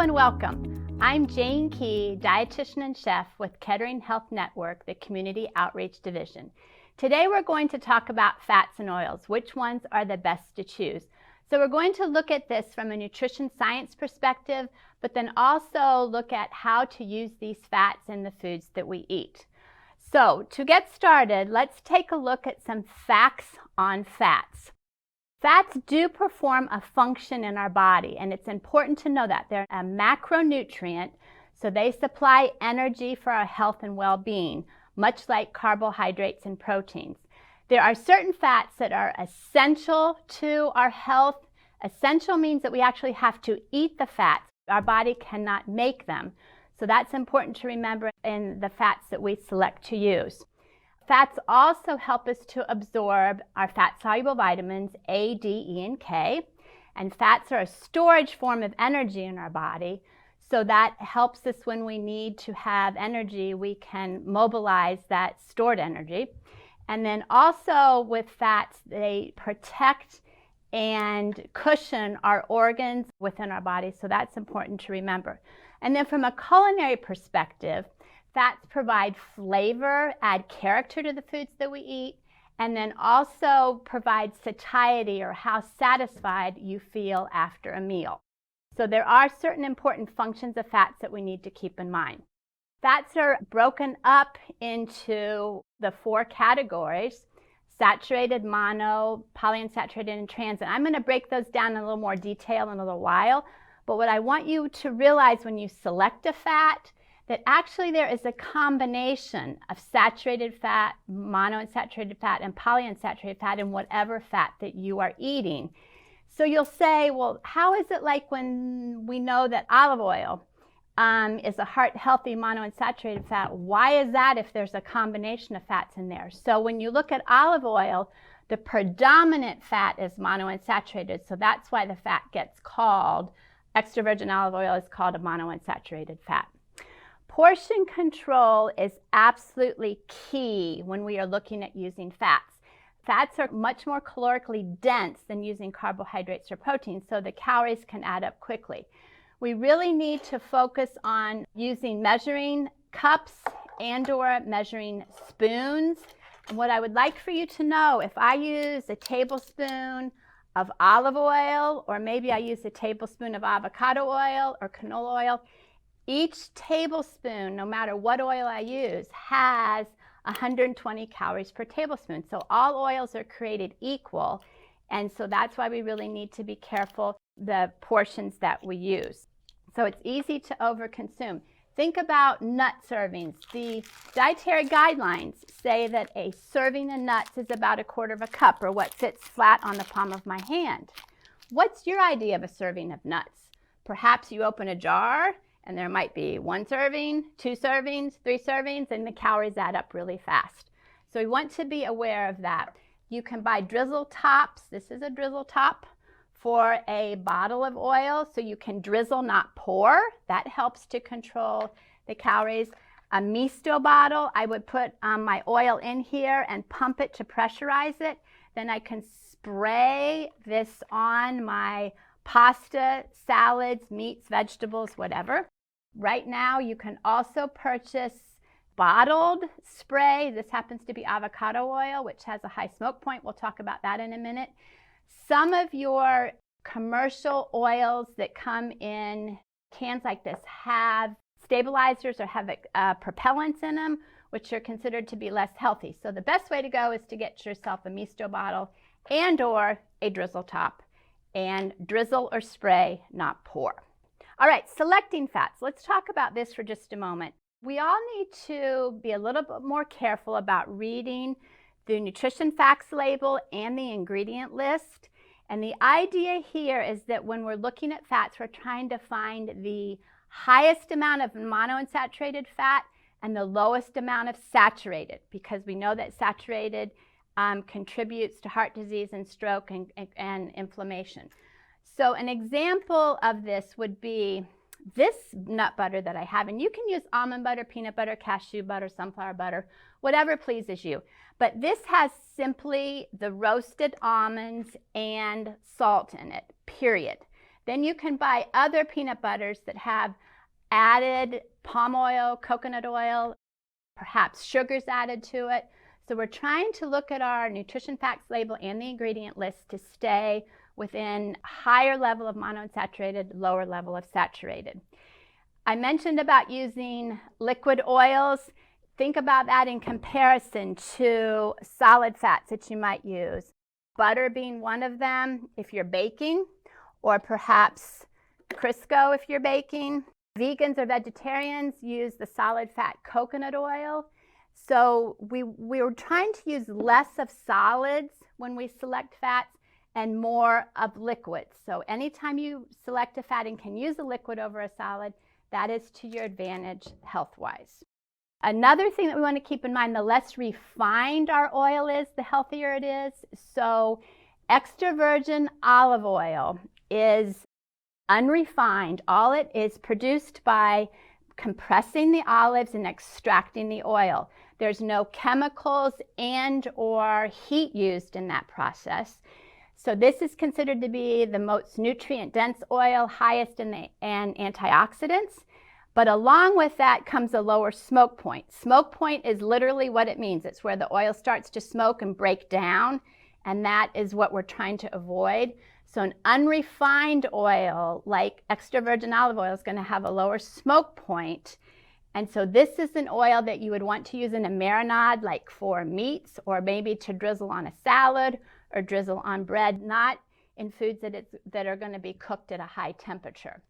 and welcome. I'm Jane Key, dietitian and chef with Kettering Health Network, the Community Outreach Division. Today we're going to talk about fats and oils, which ones are the best to choose. So we're going to look at this from a nutrition science perspective, but then also look at how to use these fats in the foods that we eat. So to get started, let's take a look at some facts on fats. Fats do perform a function in our body, and it's important to know that. They're a macronutrient, so they supply energy for our health and well-being, much like carbohydrates and proteins. There are certain fats that are essential to our health. Essential means that we actually have to eat the fats. Our body cannot make them. So that's important to remember in the fats that we select to use. Fats also help us to absorb our fat-soluble vitamins A, D, E, and K. And fats are a storage form of energy in our body. So that helps us when we need to have energy, we can mobilize that stored energy. And then also with fats, they protect and cushion our organs within our body. So that's important to remember. And then from a culinary perspective, fats provide flavor, add character to the foods that we eat, and then also provide satiety or how satisfied you feel after a meal. So there are certain important functions of fats that we need to keep in mind. Fats are broken up into the 4 categories: saturated, mono, polyunsaturated, and trans. And I'm going to break those down in a little more detail in a little while. But what I want you to realize when you select a fat, that actually there is a combination of saturated fat, monounsaturated fat, and polyunsaturated fat in whatever fat that you are eating. So you'll say, well, how is it like when we know that olive oil is a heart-healthy monounsaturated fat? Why is that if there's a combination of fats in there? So when you look at olive oil, the predominant fat is monounsaturated, so that's why the fat gets called, extra virgin olive oil is called a monounsaturated fat. Portion control is absolutely key when we are looking at using fats. Fats are much more calorically dense than using carbohydrates or proteins, so the calories can add up quickly. We really need to focus on using measuring cups and/or measuring spoons. And what I would like for you to know, if I use a tablespoon of olive oil, or maybe I use a tablespoon of avocado oil or canola oil, each tablespoon, no matter what oil I use, has 120 calories per tablespoon. So all oils are created equal, and so that's why we really need to be careful the portions that we use. So it's easy to overconsume. Think about nut servings. The dietary guidelines say that a serving of nuts is about 1/4 cup, or what fits flat on the palm of my hand. What's your idea of a serving of nuts? Perhaps you open a jar and there might be 1 serving, 2 servings, 3 servings, and the calories add up really fast. So we want to be aware of that. You can buy drizzle tops. This is a drizzle top for a bottle of oil, so you can drizzle, not pour. That helps to control the calories. A misto bottle, I would put my oil in here and pump it to pressurize it. Then I can spray this on my pasta, salads, meats, vegetables, whatever. Right now, you can also purchase bottled spray. This happens to be avocado oil, which has a high smoke point. We'll talk about that in a minute. Some of your commercial oils that come in cans like this have stabilizers or have propellants in them, which are considered to be less healthy. So the best way to go is to get yourself a misto bottle and/or a drizzle top, and drizzle or spray, not pour. All right, selecting fats. Let's talk about this for just a moment. We all need to be a little bit more careful about reading the nutrition facts label and the ingredient list. And the idea here is that when we're looking at fats, we're trying to find the highest amount of monounsaturated fat and the lowest amount of saturated, because we know that saturated contributes to heart disease and stroke and inflammation. So an example of this would be this nut butter that I have, and you can use almond butter, peanut butter, cashew butter, sunflower butter, whatever pleases you. But this has simply the roasted almonds and salt in it, period. Then you can buy other peanut butters that have added palm oil, coconut oil, perhaps sugars added to it. So we're trying to look at our nutrition facts label and the ingredient list to stay within higher level of monounsaturated, lower level of saturated. I mentioned about using liquid oils. Think about that in comparison to solid fats that you might use. Butter being one of them if you're baking, or perhaps Crisco if you're baking. Vegans or vegetarians use the solid fat coconut oil. So we were trying to use less of solids when we select fats and more of liquids. So anytime you select a fat and can use a liquid over a solid, that is to your advantage health-wise. Another thing that we want to keep in mind, the less refined our oil is, the healthier it is. So extra virgin olive oil is unrefined. All it is produced by compressing the olives and extracting the oil. There's no chemicals and or heat used in that process. So this is considered to be the most nutrient-dense oil, highest in antioxidants. But along with that comes a lower smoke point. Smoke point is literally what it means. It's where the oil starts to smoke and break down, and that is what we're trying to avoid. So an unrefined oil like extra virgin olive oil is going to have a lower smoke point. And so this is an oil that you would want to use in a marinade, like for meats, or maybe to drizzle on a salad or drizzle on bread, not in foods that are going to be cooked at a high temperature.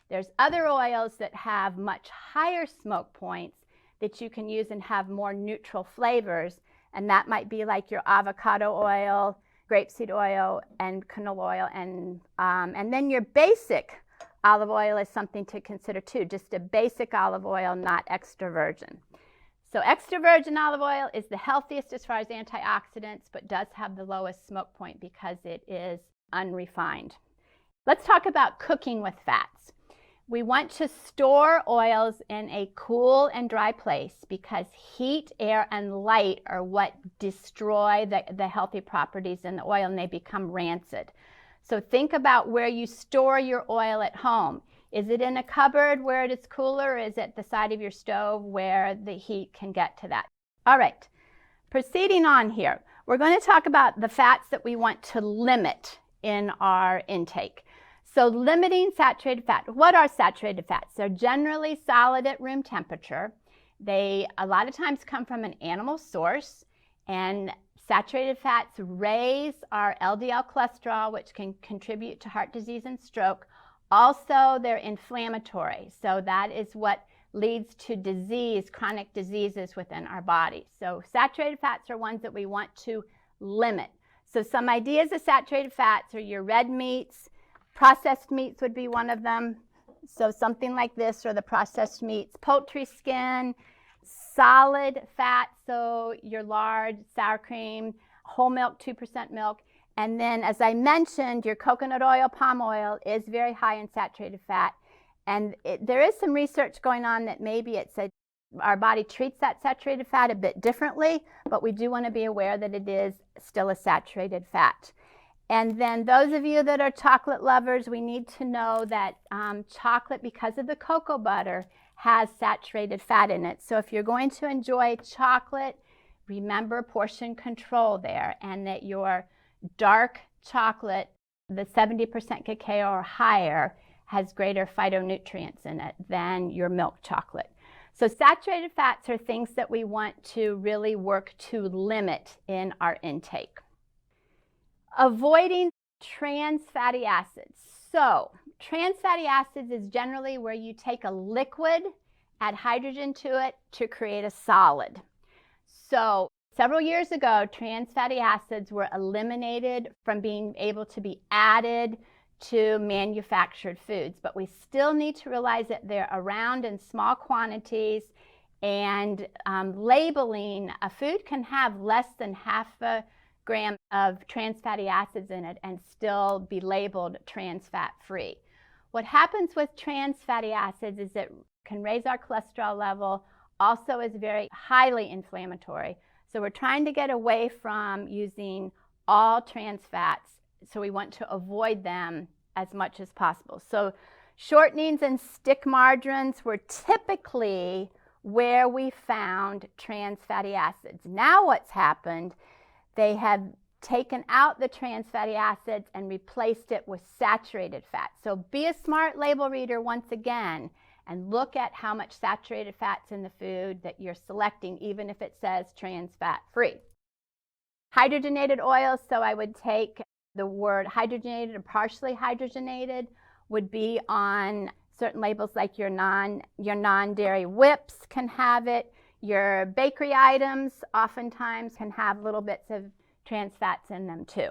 There's other oils that have much higher smoke points that you can use and have more neutral flavors, and that might be like your avocado oil, grapeseed oil, and canola oil, and then your basic olive oil is something to consider too, just a basic olive oil, not extra virgin. So extra virgin olive oil is the healthiest as far as antioxidants, but does have the lowest smoke point because it is unrefined. Let's talk about cooking with fats. We want to store oils in a cool and dry place because heat, air, and light are what destroy the healthy properties in the oil, and they become rancid. So think about where you store your oil at home. Is it in a cupboard where it is cooler, or is it at the side of your stove where the heat can get to that? All right, proceeding on here, we're going to talk about the fats that we want to limit in our intake. So limiting saturated fat. What are saturated fats? They're generally solid at room temperature. They a lot of times come from an animal source, and saturated fats raise our LDL cholesterol, which can contribute to heart disease and stroke. Also, they're inflammatory, so that is what leads to disease, chronic diseases within our body. So saturated fats are ones that we want to limit. So some ideas of saturated fats are your red meats. Processed meats would be one of them. So something like this, or the processed meats. Poultry skin, solid fat, so your lard, sour cream, whole milk, 2% milk. And then, as I mentioned, your coconut oil, palm oil is very high in saturated fat. And there is some research going on that maybe our body treats that saturated fat a bit differently, but we do want to be aware that it is still a saturated fat. And then those of you that are chocolate lovers, we need to know that chocolate, because of the cocoa butter, has saturated fat in it. So if you're going to enjoy chocolate, remember portion control there, and that your dark chocolate, the 70% cacao or higher, has greater phytonutrients in it than your milk chocolate. So saturated fats are things that we want to really work to limit in our intake. Avoiding trans fatty acids. So trans fatty acids is generally where you take a liquid, add hydrogen to it to create a solid. So several years ago, trans fatty acids were eliminated from being able to be added to manufactured foods, but we still need to realize that they're around in small quantities, and labeling a food can have less than half a gram of trans fatty acids in it and still be labeled trans fat free. What happens with trans fatty acids is it can raise our cholesterol level, also is very highly inflammatory. So we're trying to get away from using all trans fats, so we want to avoid them as much as possible. So shortenings and stick margarines were typically where we found trans fatty acids. Now what's happened, they have taken out the trans fatty acids and replaced it with saturated fat. So be a smart label reader once again and look at how much saturated fat's in the food that you're selecting, even if it says trans fat free. Hydrogenated oils, so I would take the word hydrogenated or partially hydrogenated would be on certain labels, like your non-dairy whips can have it. Your bakery items oftentimes can have little bits of trans fats in them too.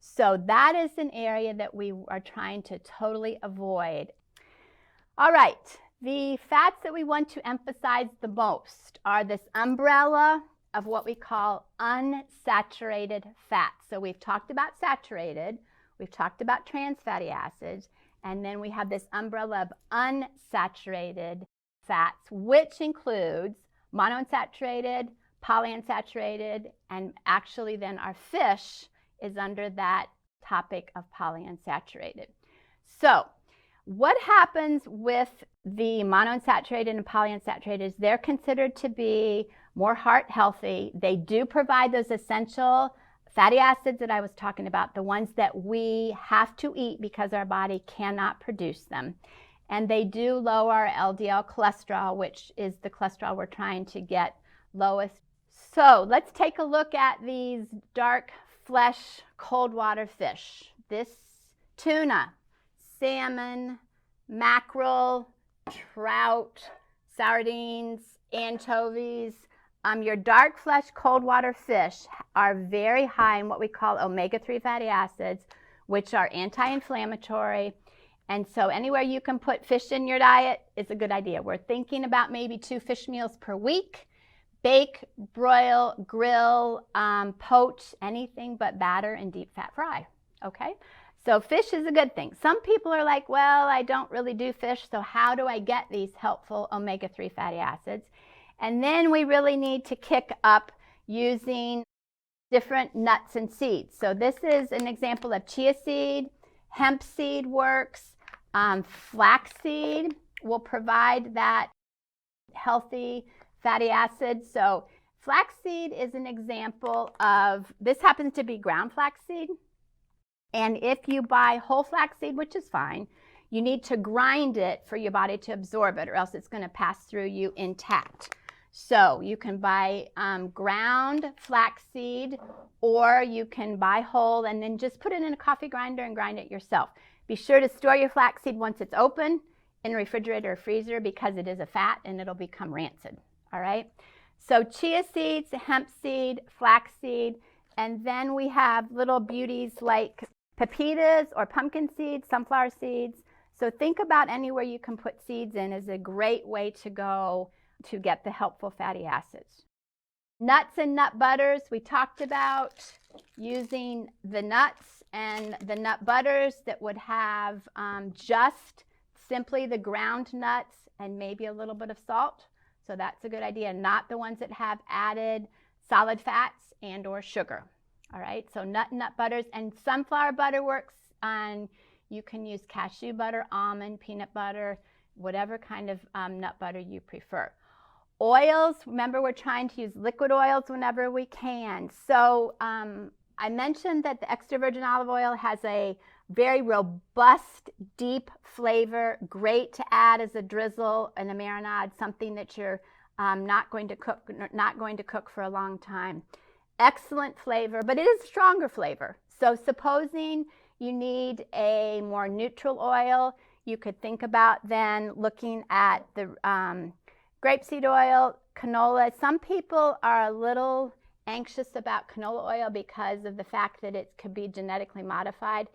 So that is an area that we are trying to totally avoid. All right, the fats that we want to emphasize the most are this umbrella of what we call unsaturated fats. So we've talked about saturated, we've talked about trans fatty acids, and then we have this umbrella of unsaturated fats, which includes monounsaturated, polyunsaturated, and actually then our fish is under that topic of polyunsaturated. So what happens with the monounsaturated and polyunsaturated is they're considered to be more heart healthy. They do provide those essential fatty acids that I was talking about, the ones that we have to eat because our body cannot produce them. And they do lower our LDL cholesterol, which is the cholesterol we're trying to get lowest. So let's take a look at these dark flesh cold water fish. This tuna, salmon, mackerel, trout, sardines, anchovies. Your dark flesh cold water fish are very high in what we call omega-3 fatty acids, which are anti-inflammatory. And so anywhere you can put fish in your diet is a good idea. We're thinking about maybe 2 fish meals per week. Bake, broil, grill, poach, anything but batter and deep fat fry, okay? So fish is a good thing. Some people are like, well, I don't really do fish, so how do I get these helpful omega-3 fatty acids? And then we really need to kick up using different nuts and seeds. So this is an example of chia seed, hemp seed works, flaxseed will provide that healthy fatty acids. So flaxseed is an example of, this happens to be ground flaxseed. And if you buy whole flaxseed, which is fine, you need to grind it for your body to absorb it, or else it's going to pass through you intact. So you can buy ground flaxseed, or you can buy whole and then just put it in a coffee grinder and grind it yourself. Be sure to store your flaxseed once it's open in a refrigerator or freezer, because it is a fat and it'll become rancid. All right. So chia seeds, hemp seed, flaxseed, and then we have little beauties like pepitas or pumpkin seeds, sunflower seeds. So think about anywhere you can put seeds in is a great way to go to get the helpful fatty acids. Nuts and nut butters, we talked about using the nuts and the nut butters that would have just simply the ground nuts and maybe a little bit of salt. So that's a good idea, not the ones that have added solid fats and or sugar. All right, so nut butters, and sunflower butter works on, you can use cashew butter, almond, peanut butter, whatever kind of nut butter you prefer. Oils, remember we're trying to use liquid oils whenever we can. So I mentioned that the extra virgin olive oil has a very robust, deep flavor, great to add as a drizzle and a marinade, something that you're not going to cook for a long time. Excellent flavor, but it is stronger flavor. So supposing you need a more neutral oil, you could think about then looking at the grapeseed oil, canola. Some people are a little anxious about canola oil because of the fact that it could be genetically modified.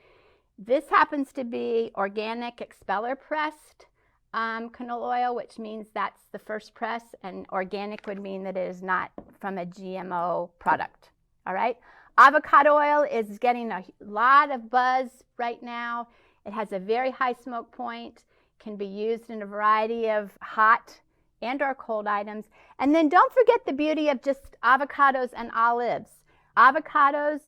This happens to be organic expeller pressed canola oil, which means that's the first press, and organic would mean that it is not from a GMO product. All right. Avocado oil is getting a lot of buzz right now. It has a very high smoke point, can be used in a variety of hot and or cold items. And then don't forget the beauty of just avocados and olives. Avocados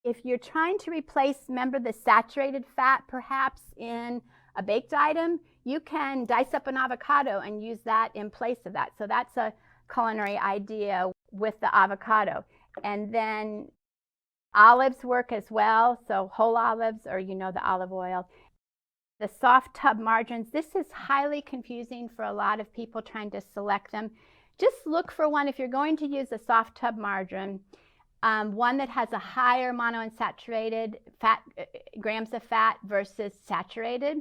If you're trying to replace, remember, the saturated fat perhaps in a baked item, you can dice up an avocado and use that in place of that. So that's a culinary idea with the avocado. And then olives work as well, so whole olives, or the olive oil. The soft tub margarines, this is highly confusing for a lot of people trying to select them. Just look for one, if you're going to use a soft tub margarine, one that has a higher monounsaturated fat, grams of fat versus saturated.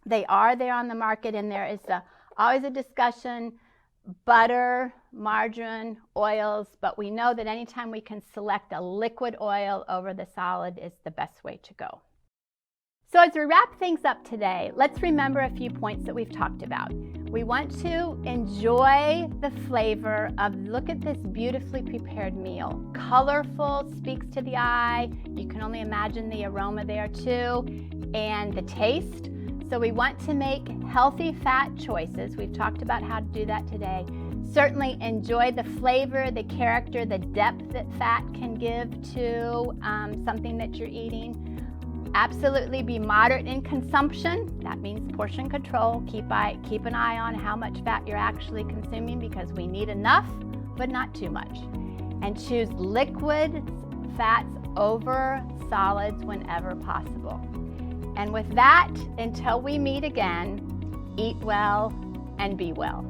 They are there on the market, and there is always a discussion, butter, margarine, oils, but we know that anytime we can select a liquid oil over the solid is the best way to go. So as we wrap things up today, let's remember a few points that we've talked about. We want to enjoy the flavor of, look at this beautifully prepared meal. Colorful, speaks to the eye. You can only imagine the aroma there too, and the taste. So we want to make healthy fat choices. We've talked about how to do that today. Certainly enjoy the flavor, the character, the depth that fat can give to something that you're eating. Absolutely be moderate in consumption. That means portion control. Keep an eye on how much fat you're actually consuming, because we need enough, but not too much. And choose liquid fats over solids whenever possible. And with that, until we meet again, eat well and be well.